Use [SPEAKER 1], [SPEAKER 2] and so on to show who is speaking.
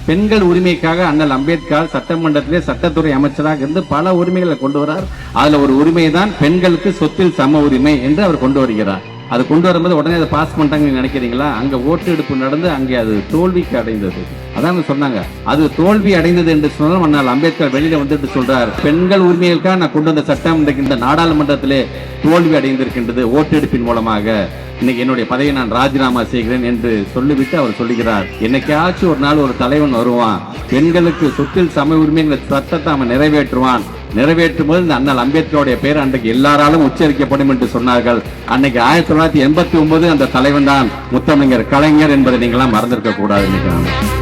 [SPEAKER 1] பெண்கள் உரிமைக்காக அண்ணல் அம்பேத்கர் சட்டமன்றத்திலே சட்டத்துறை அமைச்சராக இருந்து பல உரிமைகளை கொண்டு வரார். அதுல ஒரு உரிமை தான் பெண்களுக்கு சொத்தில் சம உரிமை என்று அவர் கொண்டு வருகிறார். அது கொண்டு வரும்போது உடனே அதை பாஸ் பண்ணிட்டாங்கன்னு நினைக்கிறீங்களா? அங்க ஓட்டு எடுப்பு நடந்து அங்கே அது தோல்விக்கு அடைந்தது. அதான் சொன்னாங்க, அது தோல்வி அடைந்தது என்று சொன்னால் அண்ணல் அம்பேத்கர் வெளியில வந்துட்டு சொல்றார், பெண்கள் உரிமைகளுக்காக நான் கொண்டு வந்த சட்டம் இன்றைக்கு இந்த நாடாளுமன்றத்திலே தோல்வி அடைந்திருக்கின்றது ஓட்டெடுப்பின் மூலமாக. இன்னைக்கு என்னுடைய பதவியை நான் ராஜினாமா செய்கிறேன் என்று சொல்லிவிட்டு அவர் சொல்லுகிறார், என்னைக்காச்சும் ஒரு நாள் ஒரு தலைவன் வருவான், பெண்களுக்கு சொத்தில் சம உரிமைங்கிற சட்டத்தை அவன் நிறைவேற்றுவான். நிறைவேற்றும் போது இந்த அண்ணல் அம்பேத்கருடைய பேர் அன்றைக்கு எல்லாராலும் உச்சரிக்கப்படும் என்று சொன்னார்கள். அன்னைக்கு 1989 அந்த தலைவன் தான் முத்தமிழர் கலைஞர் என்பதை நீங்களாம் மறந்திருக்க கூடாது.